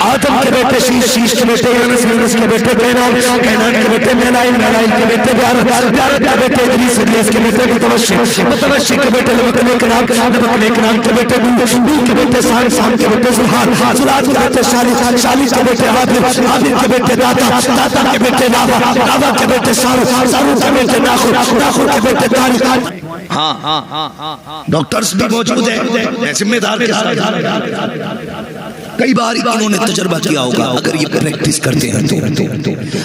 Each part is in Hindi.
आदम के बेटे शीश, शीश के बेटे यूनुस, यूनुस के बेटे कैनान, कैनान के बेटे मेनाइल, मेनाइल के बेटे ब्यारत, ब्यारत के बेटे इदरीस, इदरीस के बेटे मुतवश्शिक, मुतवश्शिक के बेटे लबक नेकनाम, लबक नेकनाम के बेटे नूह, नूह के बेटे साम, साम के बेटे ज़ुल्हार, ज़ुल्हार के बेटे शालिस, शालिस के बेटे आबिद, आबिद के बेटे दाता, दाता के बेटे नावा, नावा के बेटे सारू, सारू के बेटे नाखुर, नाखुर के बेटे तारिक। हाँ हाँ हाँ हाँ, डॉक्टर्स भी मौजूद है जिम्मेदार के साथ। कई बार इन्होंने तजुर्बा किया होगा, अगर ये प्रैक्टिस करते हैं तो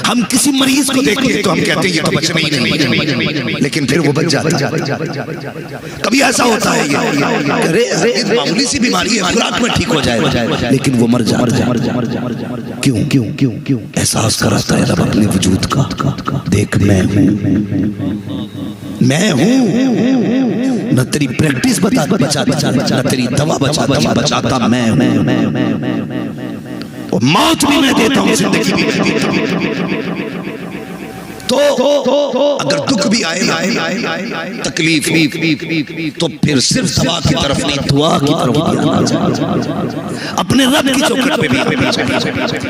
हम किसी मरीज को देखते हैं तो हम कहते हैं ये तो बचना ही नहीं, लेकिन फिर वो बच जाता है। कभी ऐसा होता है ये मामूली सी बीमारी है, खुराक में ठीक हो जाए, लेकिन वो मर जाता है। क्यों क्यों क्यों क्यों? एहसास कराता है रब अपने वजूद का, देख मैं हूँ, न तेरी प्रैक्टिस बचाता, न तेरी दवा बचाता मैं और मौत भी मैं देता हूँ, जिंदगी भी मैं देता हूँ। तो अगर दुख भी आए, तकलीफ तो फिर सिर्फ दवा की तरफ नहीं, दुआ की तरफ अपने रब की चौखट पे भी।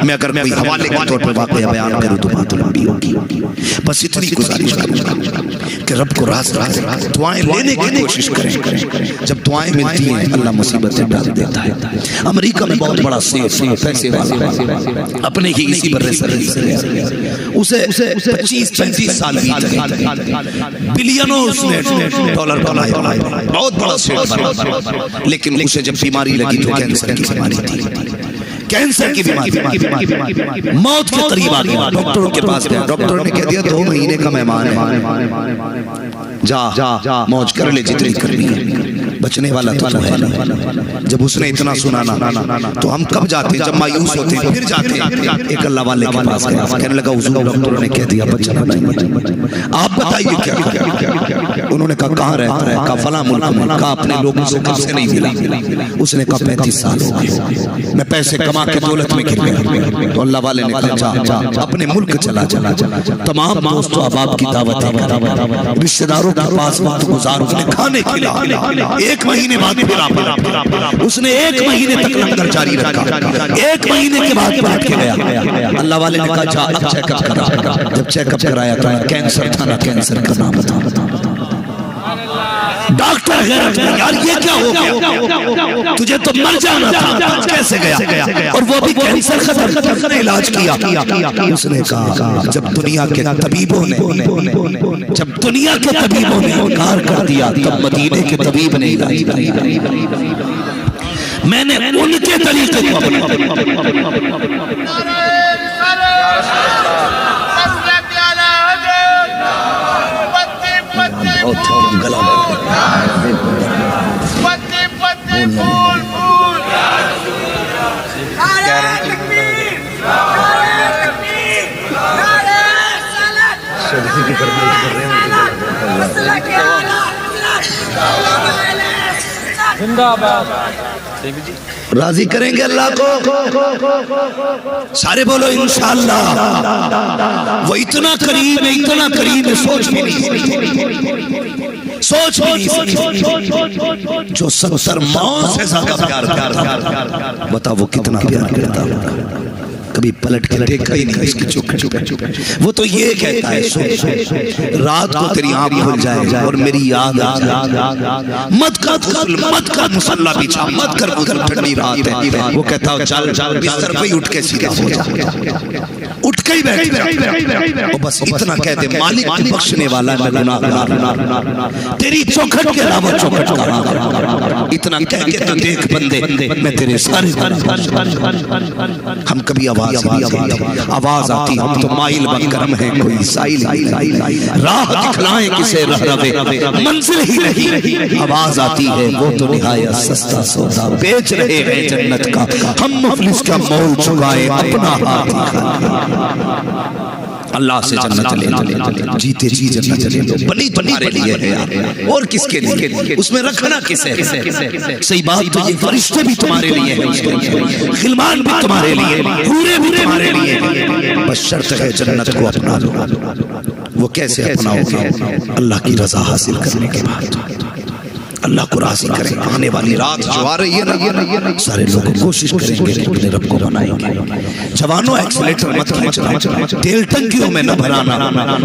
मैं अगर कोई हवाले के तौर पर वाक़या बयान करूँ तो बात लंबी होगी, बस इतनी गुजारिश करूँगा कि रब को राज दुआएं लेने की कोशिश करें। जब दुआएं मिलती हैं अल्लाह मुसीबतें डाल देता है। अमेरिका में बहुत बड़ा पैसे वाला अपने ही इसी बर्रे सर उसे 25-35 साल बीत गए, बिलियनों उसने डॉलर कमाए, बहुत बड़ा सेठ बना, लेकिन उसे जब बीमारी लगी तो कैंसर की बीमारी थी, कैंसर की बीमारी, मौत के करीब आ गया। डॉक्टरों के पास गया, डॉक्टर ने कह दिया 2 महीने का मेहमान है, जा मौज कर ले जितनी करनी है, बचने वाला तो है नहीं। जब उसने इतना सुना ना तो हम कब जाते, जब मायूस होते फिर जाते। एक अल्लाह वाले के पास गया, कहने लगा हुजूर डॉक्टरों ने कह दिया बचना नहीं, आप बताइए क्या? उन्होंने कहा कहाँ रहता है? कहा फला मुल्क में। कहा अपने लोगों से कब से नहीं मिला? उसने कहा 35 साल हो गए, मैं पैसे कमा के दौलत में गिर गया। तो अल्लाह वाले ने कहा जा अपने मुल्क चला, तमाम दोस्तों अहबाब की दावत है, रिश्तेदारों के पास वक्त गुजार, उसने खाने खिला। 1 महीने बाद फिर आप उसने 1 महीने तक लंगर जारी रखा, 1 महीने के बाद पलट के गया। अल्लाह वाले ने कहा जा अब चेकअप करा। जब चेकअप कराया तो कैंसर था ना, कैंसर का नाम बता। डॉक्टर यार ये क्या हो गया, तुझे तो मर जाना था, कैसे गया? और वो भी कैंसर खत्म इलाज किया। उसने कहा जब दुनिया के तबीबों ने इनकार कर दिया तब मदीने के तबीब ने इलाज किया। मैंने उनके तरीके को गला राजी करेंगे अल्लाह को, सारे बोलो इंशाअल्लाह। वो इतना करीब है, इतना करीब है, सोच भी नहीं, सोच भी नहीं। जो 70 मौत से ज्यादा प्यार करता, बताओ वो कितना प्यार करता होगा। कभी पलट के देखा ही नहीं इसकी चुप। वो तो ये कहता है रात को तेरी आँख खुल जाए और मेरी याद आ जाए, मत कर मुसल्ला बिछा, मत कर ठंडी रात है। वो कहता है चल बिस्तर पे उठ के सीधा हो जा, उठ के ही बैठ। और बस इतना कहते मालिक बख्शने वाला है, गुनाहगार तेरी चौखट के अलावा चौखट कहाँ। इतना कह के तो देख बंदे मैं तेरे सारे हम कभी आवाज आती हम तो माइल बकरम है कोई साइल, राह दिखलाएं किसे रह रवे मंजिल ही नहीं। आवाज आती है वो तो निहायत सस्ता सौदा बेच रहे हैं जन्नत का, हम मुफलिस का मोल चुकाए अपना हाथ। अल्लाह से जन्नत ले जीते जी जन्नत ले लो, बनी तुम्हारे लिए है यार, और किसके लिए? उसमें रखना किसे? सही बात तो ये फरिश्ते भी तुम्हारे लिए है, खिलमान भी तुम्हारे लिए, पूरे भी तुम्हारे लिए, बस शर्त है जन्नत को अपना लो। वो कैसे अपनाओगे? अल्लाह की रजा हासिल करने के बाद। अल्लाह को राजी करें। आने वाली रात जो आ रही है ना, सारे लोग कोशिश करेंगे अपने रब को मनाएंगे। जवानों एक्सीलेटर मत खींचना, तेल टंकियों में न भराना,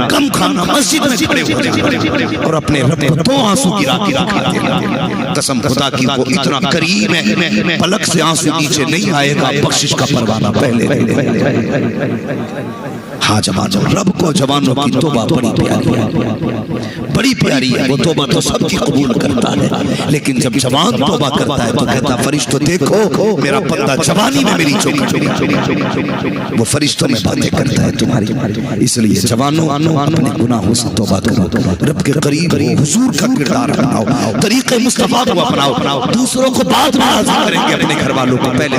कम खाना, मस्जिद में खड़े हो जाना और अपने रब को 2 आंसू गिरा देना। कसम खुदा की वो इतना करीम है, पलक से आंसू नीचे नहीं आएगा, बख्शिश का परवाना पहले। हाँ जवानों, रब को जवानों की तौबा बड़ी प्यारी है, बड़ी प्यारी है। वो तौबा तो सबकी कबूल करता है, लेकिन जब जवान तौबा करता है तो कहता फरिश्तों देखो मेरा बंदा जवानी में मेरी चौखट, वो फरिश्तों में बातें करता है तुम्हारी। इसलिए जवानों अपने गुनाहों से तौबा करो, रब के करीब हुजूर का किरदार अपनाओ, तरीके मुस्तफा को अपनाओ। दूसरों को बाद में राजी करेंगे, अपने घर वालों को पहले।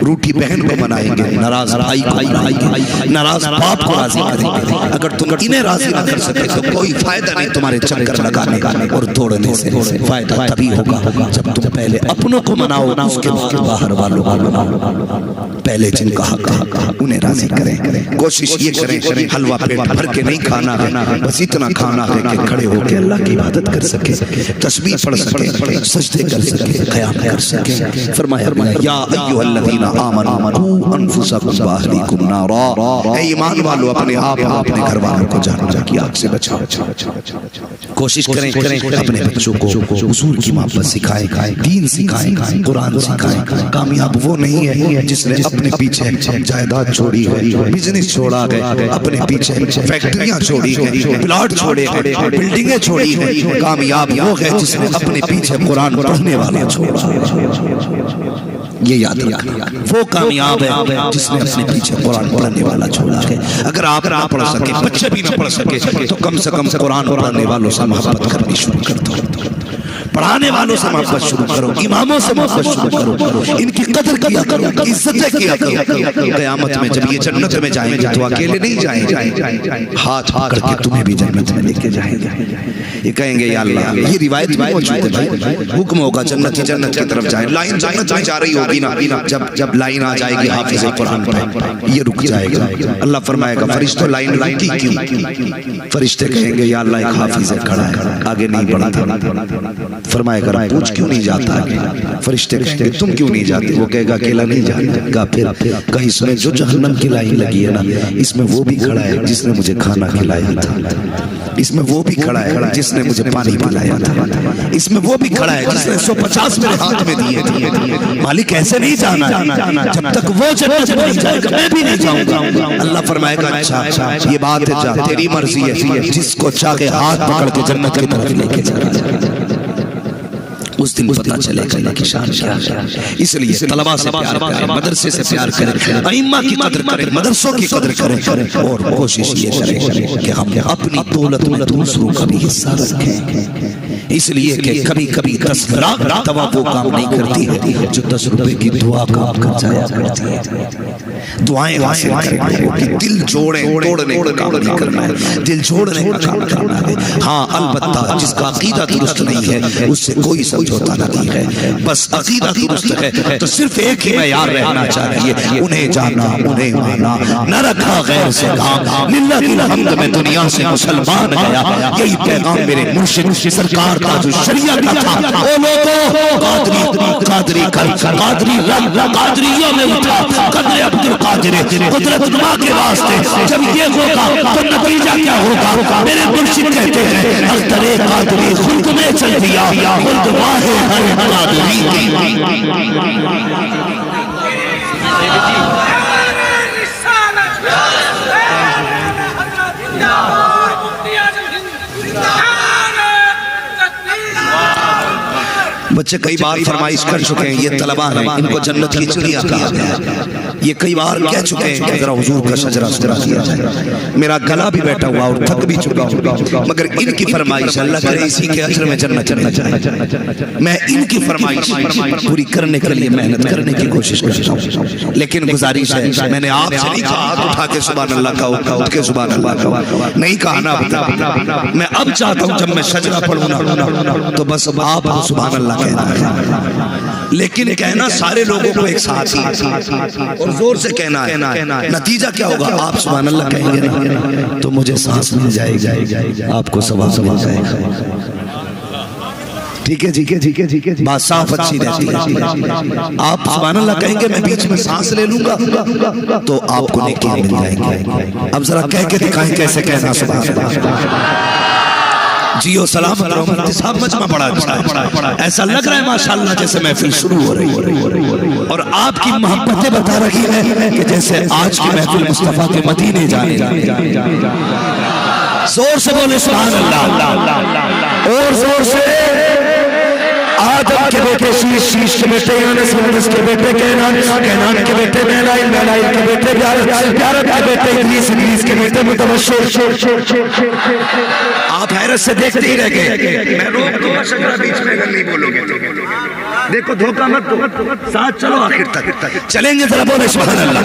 रूठी बहन को मनाएंगे, नाराज भाई को मनाएंगे, नाराज बाप को राजी करेंगे। अगर तुम इन्हें राजी ना कर सके तो कोई फायदा नहीं तुम्हारे चक्कर लगाने और दौड़ने से। फायदा तभी होगा जब तुम पहले अपनों को मनाओ, उसके बाद बाहर वालों को मनाओ। पहले जिनका हक उन्हें राजी करें। कोशिश ये करें हलवा पेट भर के नहीं खाना है, बस इतना खाना है कि खड़े होकर अल्लाह की इबादत कर सके, तस्बीह पढ़ सके, सजदे कर सके, क़याम कर सके। फरमाया या अय्युहल्लज़ीना आमनू अनफुसकुम व अहलीकुम नारा, ऐ ईमान वालों अपने आप और अपने घर वालों को जहन्नम की आग से बचाओ। कोशिश करें अपने बच्चों को हुजूर की मोहब्बत सिखाएं, दीन सिखाएं, कुरान सिखाएं। कामयाब वो नहीं है जिसने अपने पीछे जायदाद छोड़ी है, बिजनेस छोड़ा है, अपने पीछे फैक्ट्रियां छोड़ी है, प्लॉट छोड़े हैं, बिल्डिंगें छोड़ी है। कामयाब वो है जिसने अपने पीछे कुरान पढ़ने वाले छोड़ा। ये याद रखना, वो कामयाब है जिसने अपने पीछे कुरान पढ़ने वाला छोड़ा है। अगर आप ना पढ़ सके, बच्चे भी ना पढ़ सके, तो कम से कम कुरान पढ़ने वालों से मोहब्बत करनी शुरू कर दो, पढ़ाने वालों से मोहब्बत शुरू करो, इमामों से मोहब्बत शुरू करो, इनकी कदर किया करो, इज्जत किया करो। क़यामत में जब ये जन्नत में जाएंगे तो अकेले नहीं जाएंगे, हाथ पकड़ के तुम्हें भी जन्नत में लेके जाएंगे। ये कहेंगे या अल्लाह, ये रिवायत मौजूद है, हुक्म होगा जन्नत की तरफ जाए। लाइन जन्नत में जा रही होगी ना, जब लाइन आ जाएगी हाफिज़ कुरान पे, ये रुक जाएगा। अल्लाह फरमाएगा फरिश्तों लाइन रुकी क्यों? फरिश्ते कहेंगे या अल्लाह एक हाफिज़ खड़ा है, आगे नहीं बढ़ता। फरमाएगा पूछ क्यों नहीं जाता आगे? फरिश्ते कहेंगे तुम क्यों नहीं जाते? वो कहेगा अकेला नहीं जाएगा। फिर कहीं इसमें जो जहन्नम की लाइन लगी है ना, इसमें वो भी खड़ा है जिसने मुझे खाना खिलाया था, इसमें वो भी खड़ा है जिसने मुझे पानी पिलाया था, इसमें वो भी खड़ा है जिसने 150 मेरे हाथ में दिए। मालिक ऐसे नहीं जाना, जब तक वो जन्नत में नहीं जाएगा मैं भी नहीं जाऊंगा। अल्लाह फरमाएगा अच्छा ये बात है, जा तेरी मर्जी है, जिसको चाहे के हाथ पकड़ के जन्नत की तरफ लेके जाएगा। उस दिन पता चलेगा कि शान क्या है। इसलिए तलबा से प्यार करें, मदरसे से प्यार करें, अइम्मा की कदर करें, मदरसों की कदर करें और कोशिश ये करें कि हम अपनी दौलत में दूसरों का भी हिस्सा रखें। इसलिए कि कभी कभी 10 लाख दवा वो काम नहीं करती है जो 10 रुपए की दुआ काम कर जाया करती है। दुआएं हासिल करें कि दिल जोड़े, तोड़ने का काम नहीं करना है, दिल जोड़ने का काम करना है। हाँ अलबत्ता जिसका अकीदा दुरुस्त नहीं है उससे कोई समझौता नहीं है, बस अकीदा दुरुस्त है तो सिर्फ एक ही मयार रहना चाहिए, उन्हें जाना उन्हें माना, न रखा गैर से काम। लिल्लाहिल हम्द में दुनिया से मुसलमान गया, यही पैगाम मेरे मुर्शिद सरकार का जो शरीयत का था। ओ लोगों कादरियों में उठा कदर अब्दुल कादिर, कुदरत मां के वास्ते जब ये होगा तो नतीजा क्या होगा? मेरे मुर्शिद कहते हैं हर तरह कादरी खुद में चल दिया, खुद वाहे हर कादरी बच्चे कई बार फरमाइश कर चुके हैं, ये तलबा हैं, इनको जन्नत की चिड़िया कहा गया। ये कई बार कह चुके हैं कि जरा हुजूर का शजरा सुजरा किया जाए। मेरा गला भी बैठा हुआ और थक भी चुका हूँ, मगर इनकी फरमाइश अल्लाह करे इसी के अजर में जन्नत चलना चाहिए। मैं इनकी फरमाइश पूरी करने के लिए मेहनत करने की कोशिश करता हूँ, लेकिन गुजारिश है मैंने आपसे नहीं कहा उठा के सुभान अल्लाह का, उठ के सुभान अल्लाह का नहीं कहा ना। मैं अब चाहता हूँ जब मैं शजरा पढ़ूँ ना तो बस आप सुभान अल्लाह कहना है, लेकिन कहना सारे लोगों को एक साथ ही और जोर से कहना है। नतीजा क्या होगा? आप सुभान अल्लाह कहेंगे ना तो मुझे सांस मिल जाएगी, आपको सवाब मिल जाएगा। ठीक है ठीक है ठीक है ठीक है, बात साफ अच्छी रहती है। आप सुभान अल्लाह कहेंगे, मैं बीच में सांस ले लूंगा तो आपको नेकियां मिल जाएंगी। अब जरा कह के दिखाएं कैसे कहना सुभान अल्लाह। जियो सलाम मुफ्ती साहब, मजमा बड़ा अच्छा है, ऐसा लग रहा है माशाल्लाह जैसे महफिल शुरू हो रही है और आपकी मोहब्बतें बता रही है कि जैसे आज की महफिल मुस्तफा के मदीने जाने। जोर से बोले सुभान अल्लाह, और जोर से। आदम के बेटे शीश, शीश के बेटे यूनुस, यूनुस के बेटे कैनान, कैनान के बेटे मेलाइल, मेलाइल के बेटे यारद, यारद के बेटे इब्लीस, इब्लीस के बेटे मुतवश्शिर। आप हैरत से देखते ही रह गए। मैं रोक दूंगा शजरा बीच में अगर नहीं बोलोगे तो। देखो धोखा मत दो, साथ चलो आखिर तक चलेंगे। जरा बोले सुभान अल्लाह।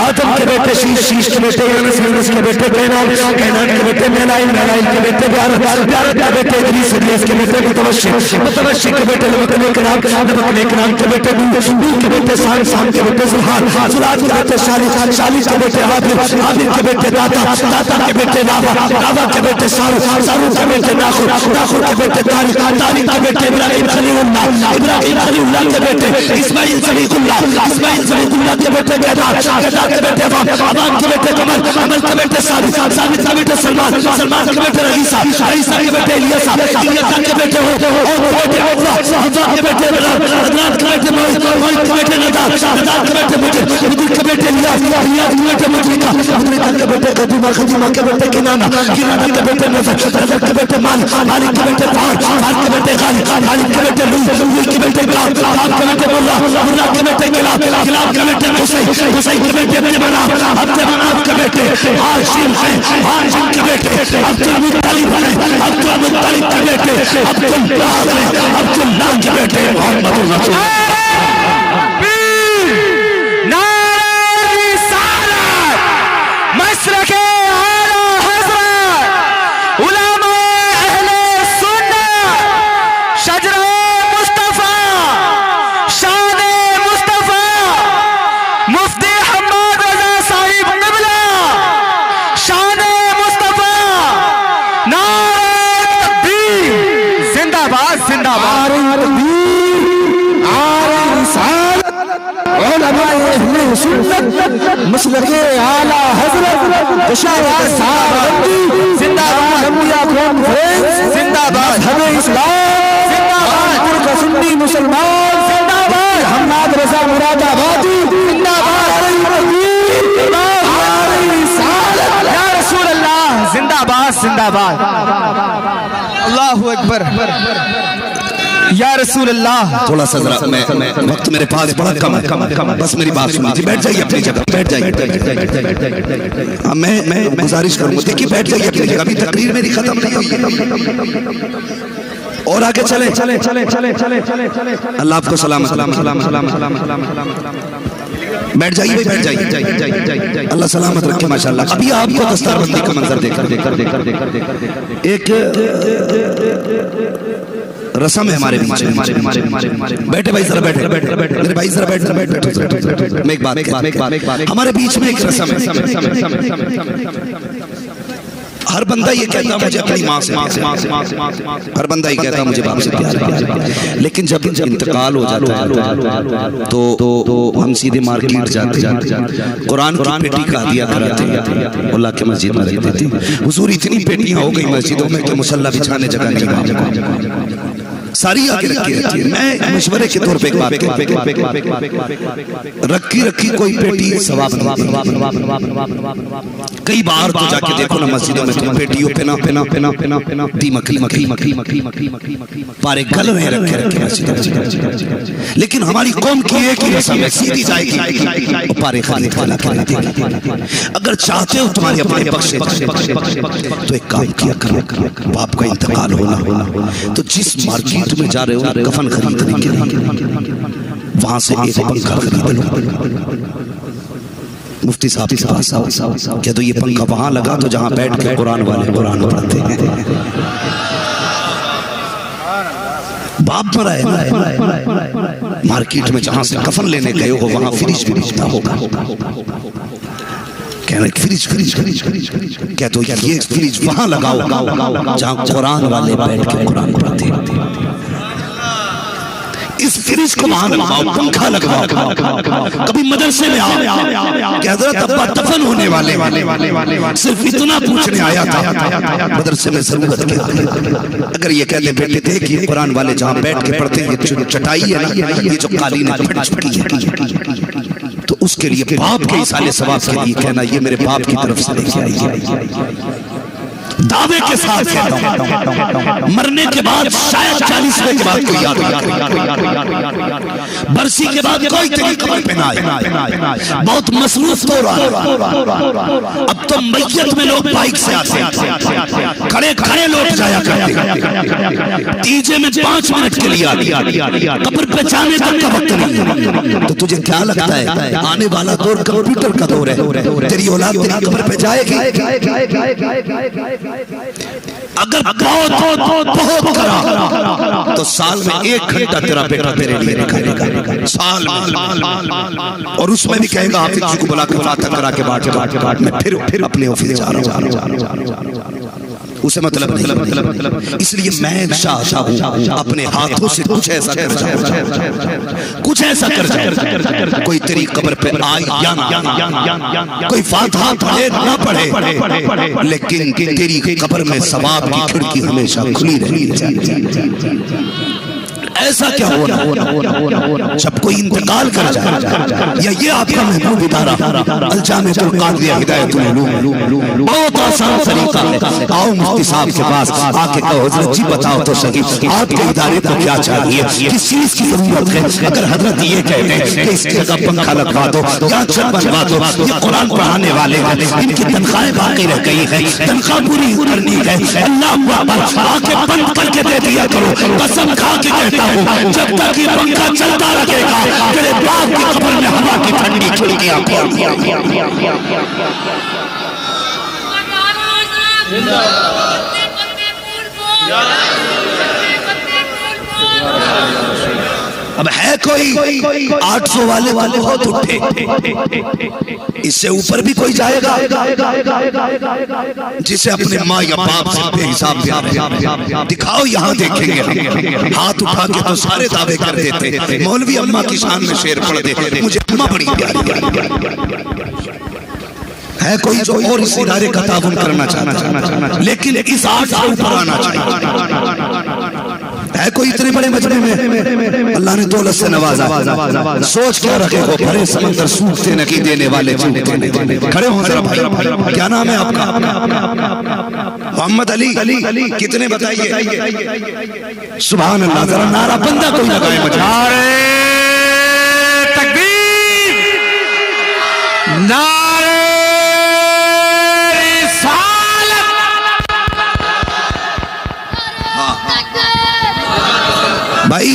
आदम के बेटे शीश, शीश के बेटे यूनुस, यूनुस के बेटे कैनान, कैनान के बेटे मेलाइल, मेलाइल के बेटे यारद, यारद के बेटे इब्लीस, इब्लीस के बेटे मुतवश्शिर, मुतवश्शिर के बेटे नेकराम, नेकराम के बेटे नूह, नूह के बेटे साम, साम के बेटे जुल्हान, जुल्हान के बेटे शालिस, शालिस के बेटे आबिद, आबिद के बेटे दाता, दाता के बेटे नावा, नावा के बेटे सारू, सारू के बेटे नाखुर, नाखुर के बेटे तारिक, तारिक के बेटे इब्राहिम खलीलुल्लाह, इब्राहिम खलीलुल्लाह के बेटे इस्माइल समीउल्लाह, इस्माइल समीउल्लाह के बेटे केदार, केदार के बेटे अबान, अबान के बेटे कमल, कमल के बेटे साबित, साबित के बेटे सलमान, सलमान के बेटे रईसा, रईसा के बेटे इलियासा, इलियासा के बेटे हो के बेटे अदनान के बेटे मोहित के बेटे नदार, नदार के बेटे मुजीब, मुजीब के बेटे इलियास, इलियास के बेटे मुजरिका, मुजरिका के बेटे खदीमा, खदीमा के बेटे किनाना, किनाना के बेटे नजर, नजर के बेटे मालिक, मालिक के बेटे फार, फार के बेटे गालिब, गालिब के बेटे लूह, लूह के बेटे गाब, गाब के बेटे मुल्ला, मुल्ला के बेटे गिलाब, गिलाब के बेटे हुसैन, हुसैन के बेटे अब्दुल मनाफ, अब्दुल मनाफ के बेटे हाशिम है, हाशिम के बेटे अब्दुल मुत्तलिब है, अब्दुल मुत्तलिब के बेटे अब्दुल्लाह है, अब्दुल्लाह के बेटे मोहम्मद रसूल। मसलके आला हज़रत तशय्युअ साहबी जिंदाबाद, नबूया कॉन्फ्रेंस जिंदाबाद, हमें इस्लाम जिंदाबाद, तुर्क सुन्नी मुसलमान जिंदाबाद, हमनाद रज़ा मुरादाबादी जिंदाबाद, या रसूल अल्लाह जिंदाबाद, जिंदाबाद, अल्लाहु अकबर, या रसूल अल्लाह। थोड़ा सा जरा मैं वक्त मेरे पास बड़ा कम है, बस मेरी बात सुनिए। बैठ जाइए अपनी जगह, बैठ जाइए। मैं गुजारिश करूंगा, देखिए बैठ जाइए अपनी जगह, अभी तकरीर मेरी खत्म नहीं हुई है और आगे चले चले चले चले चले चले चले। अल्लाह आपको सलाम सलाम सलाम सलाम सलाम सलाम। बैठ जाइए, बैठ जाइए, अल्लाह सलामत रखे माशाल्लाह। अभी आपको दस्तारबंदी का मंजर देकर एक रस्म है हमारे बीच में। बैठे भाई जरा, बैठे मेरे भाई जरा, बैठ मैं एक बात हमारे बीच में एक रस्म है। हर बंदा ये कहता मुझे अपनी माँ से, हर बंदा ये कहता मुझे बाप से प्यार है, लेकिन जब इंतकाल हो जाता है तो हम सीधे मार्केट जाते हैं, कुरान की पेटी का हदिया कराते हैं, अल्लाह के मस्जिद में रख देते हैं। हुजूर इतनी पेटियां हो गई मस्जिदों में कि मुसल्ला बिछाने जगह नहीं, सारी आगे रखी रहती है। मैं मशवरे के तौर पे एक बात रखी कोई पेटी सवाब। कई बार तो जाके देखो ना मस्जिदों में पेटियों पे ना दीमक पारे गल रहे रखे लेकिन हमारी कौम की एक ही रस्म है, सीधी जाएगी पारे खाली। अगर चाहते हो तुम्हारे अपने बख्शे तो एक काम किया करो, बाप का इंतकाल होना तो जिस मार्केट में जा रहे हो कफन खरीदने के लिए वहां से एक पंखा खरीद लो। मुफ्ती साहब के पास आओ, क्या तो ये पंखा वहां लगा तो जहां बैठ के कुरान वाले कुरान पढ़ते हैं। बाप मरा है ना, मार्केट में जहां से कफन लेने गए हो वहां फ्रिज भी बिकता होगा। कहना फ्रिज फ्रिज क्या तो ये फ्रिज वहां लगाओ जहां कुरान वाले बैठ के कुरान पढ़ते, इस फ्रिज को वहां लगाओ, पंखा लगवाओ। कभी मदरसे में आओ कि हज़रत अब्बा दफन होने वाले सिर्फ इतना पूछने आया था, मदरसे में जरूरत क्या। अगर ये कहते बेटे देखिए कुरान वाले जहां बैठ के पढ़ते हैं, ये चटाई है ना, ये जो कालीन है फट चुकी है, तो उसके लिए बाप के इसाले सवाब के लिए कहना ये मेरे बाप की तरफ से लेके आई, दावे के साथ कहता हूं, मरने के बाद शायद 40वें के बाद कोई याद ना करे, बरसी के बाद कोई तेरी कब्र पे ना आए। बहुत मसरूफ हो रहा है अब तो, मैयत में लोग बाइक से आते हैं, खड़े खड़े लौट जाया करते, तीजे में 5 मिनट के लिए कब्र पे जाने तक का वक्त नहीं। तो तुझे क्या लगता है आने वाला दौर कंप्यूटर का दौर है, तेरी औलाद तेरी कब्र पे जाएगी। अगर बहुत करा तो साल में 1 घंटा तेरा बेटा तेरे लिए निकालेगा, साल में, और उसमें भी कहेगा हाफिज जी को बुला के फातह करा के बात मैं फिर अपने ऑफिस जा रहा हूँ, उसे मतलब नहीं। इसलिए मैं चाहता हूँ अपने हाथों से कुछ ऐसा कर जाए, कुछ ऐसा कर जाए, कोई तेरी कब्र पे आए या ना, कोई फातिहा पढ़े ना पढ़े, लेकिन तेरी कब्र में सवाब की खिड़की हमेशा खुली रहनी चाहिए। ऐसा क्या होना जब कोई इंतकाल कर जाए, या ये आपका महबूब इदारा अल-जामिअतुल कादरिया हिदायतुल उलूम, बहुत आसान तरीका है। आओ मुफ्ती साहब के पास आके कहो हजरत जी बताओ तो सही आपके इदारे को क्या चाहिए, किस चीज की जरूरत है। अगर हजरत ये कहते हैं कि इसकी जगह पंखा लगवा दो या छत बनवा दो, ये कुरान पढ़ाने वाले हैं, इनकी तनख्वाहें बाकी रह गई है, तनख्वाह पूरी करनी है, अल्लाह आके बंद करके दे दिया करो। कसम खा के कहता हूँ जब तक ये पंखा चलता रहेगा तेरे बाप की कब्र में हवा की ठंडी खिड़कियां अब है कोई 800 वाले बहुत उठे, इससे ऊपर भी कोई जाएगा जिसे अपने माँ या बाप से बेहिसाब प्यार है। दिखाओ यहाँ देखेंगे, हाथ उठा के तो सारे दावे कर देते, मौलवी अम्मा की शान में शेर पढ़ दे, मुझे अम्मा बड़ी प्यारी है। कोई जो और इस इदारे का ताउन करना चाहता लेकिन इस 8 से ऊपर आना चाहिए। है कोई इतने बड़े मजमे में अल्लाह ने दौलत से नवाजा, सोच क्या रखे हो भरे समंदर सूखते नहीं देने वाले। खड़े हो जरा भाई, क्या नाम है आपका? मोहम्मद अली। कितने बताइए? सुभान अल्लाह। जरा नारा बंदा कोई लगाए मुझे। नारे तकबीर, नारे रिसालत। भाई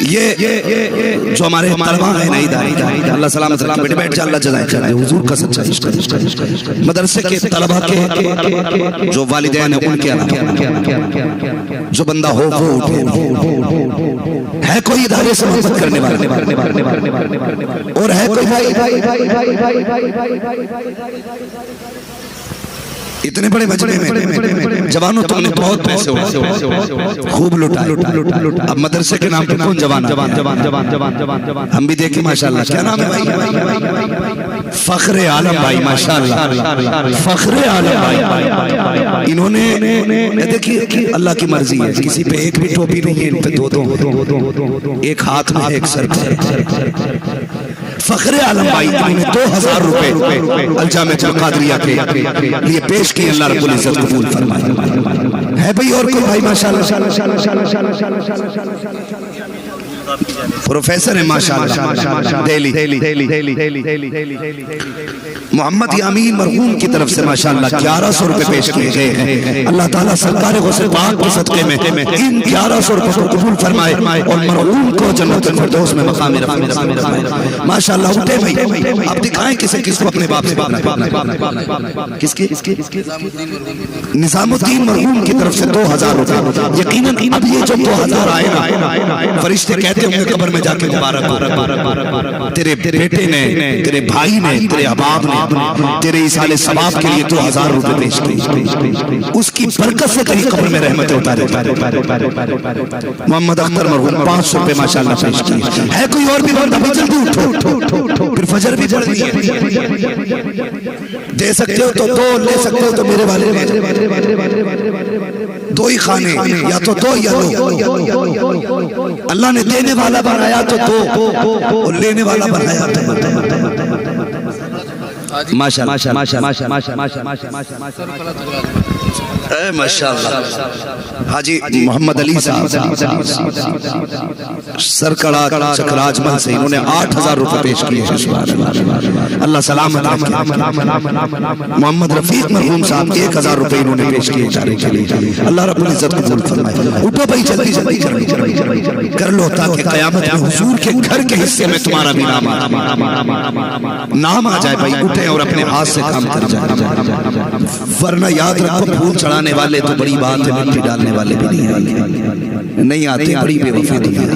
ये जो हमारे तलबा है नहीं अल्लाह सलामत रखे, बेटे बैठ जा, अल्लाह जज़ाए करे, हुजूर का सच्चा इश्क। मदरसे के तलबा के जो वालिदैन हैं उनके अलावा जो बंदा हो वो उठे। है कोई इदारे से मोहब्बत करने वाले, और है कोई भाई इतने बड़े मजमे में जवानों तुमने बहुत पैसे खूब लुटा। अब मदरसे के नाम पे कौन जवान? हम भी देखे माशाल्लाह। क्या नाम है भाई? फख्रे आलम भाई, माशाल्लाह फख्रे आलम भाई। इन्होंने देखिए अल्लाह की मर्जी है, किसी पे एक भी टोपी नहीं है, इन पे 2-2, एक हाथ में एक सर पे। फख्रे आलम भाई इन्होंने 2000 रुपए अल-जामिअतुल कादरिया के लिए पेश किए, अल्लाह रब्बुल इज्जत कबूल फरमाए। है भाई और कोई भाई? माशाल्लाह प्रोफेसर है माशाल्लाह, दिल्ली मोहम्मद यामीन मरहूम की तरफ से माशाल्लाह 1100 रुपए पेश किए गए हैं। अल्लाह ताला सरकार गौसे पाक के सदक़े में इन 1100 रुपए को कबूल फरमाए और मरहूम को जन्नतुल फिरदौस में मकाम रफ़ीक़ माशाल्लाह। उठे भाई, अब दिखाएं किसे किसको अपने बाप से किसके निज़ामुद्दीन मरहूम की तरफ से 2000 रुपए। यकीनन अब ये जो 2000 आए ना फरिश्ते कहते होंगे कब्र में जाके मुबारक हो, तेरे बेटे ने, तेरे भाई ने, तेरे अहबाब ने तेरे इसाले सवाब के लिए 2000 रुपए पेश किए, उसकी बरकत से तेरी कब्र में रहमतें उतारे। मोहम्मद अख्तर मरहूम 500 रुपए माशाअल्लाह पेश किए। है कोई और भी बंदा? जल्दी उठो, फिर फजर भी पढ़नी है। दे सकते हो तो दो, ले सकते हो तो मेरे वाले दो ही खाने, या तो दो या दो। अल्लाह ने देने वाला बनाया तो दो, और लेने वाला बनाया तो माशाअल्लाह हाजी मोहम्मद अली साहब सरकड़ा चकराजमल से इन्होंने 8000 रुपए पेश किए। अल्लाह सलामत रखे। मोहम्मद रफीक मरहूम साहब 1000 रुपए इन्होंने पेश किए इदारे के लिए। अल्लाह रब्बुल इज्जत कबूल फरमाए। उठो भाई, जल्दी जल्दी कर लो ताकि कयामत में हुजूर के घर के हिस्से में तुम्हारा भी नाम आ जाए। भाई उठे और अपने हाथ से काम कर जाए, वरना याद रखो फूल चढ़ाने वाले तो बड़ी बात है, मिट्टी डालने वाले भी नहीं आते, बड़ी बेवफी दुनिया।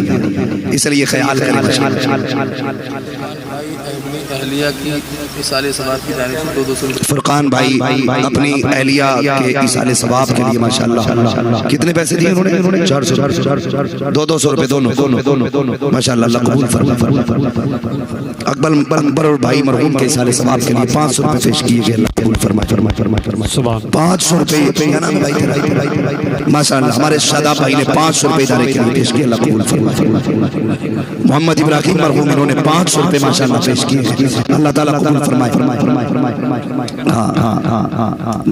इसलिए ख्याल करें। फुरकान भाई अपनी अहलिया के इसाले सवाब के लिए माशाअल्लाह कितने पैसे दिए उन्होंने? 400 200 रुपए दोनों माशाअल्लाह, अल्लाह कबूल फरमाए। अकबर भाई मरहूम के इसाले सवाब के लिए 500 रुपए पेश किए गए। अल्लाह कबूल फरमाए। 500 रुपए माशाअल्लाह। हमारे शादा भाई ने 500 रुपए इदारे के लिए पेश किए। अल्लाह कबूल फरमाए। मोहम्मद इब्राहिम मरहूम इन्होंने 500 रुपए माशाअल्लाह पेश किए। अल्लाह ताला कबूल फरमाए। हाँ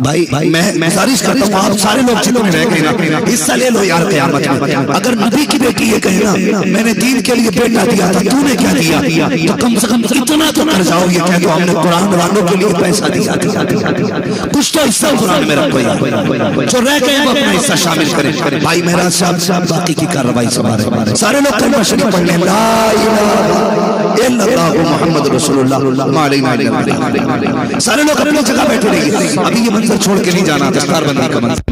भाई मैं गुजारिश करता हूँ, आप सारे लोग जितने रह गए ना, हिस्सा ले लो यार क़यामत में। अगर नबी की बेटी ये कहे ना मैंने दीन के लिए बेटा दिया था, तूने क्या दिया, तो कम से कम इतना तो कर जाओ ये कह दो हमने कुरान वालों के लिए पैसा दिया। कुछ तो हिस्सा कुरान में रखो यार, जो रह गए वो अपना हिस्सा शामिल करें। भाई मेरा साहब बाकी की कार्रवाई संभाले। सारे लोग कलमा शरीफ पढ़ लें, ला इलाहा इल्लल्लाह मुहम्मद रसूलुल्लाह। सारे लोग अपनी जगह बैठे रहिए, अभी ये मंजर छोड़ के नहीं जाना, दस्तारबंदी का मंजर।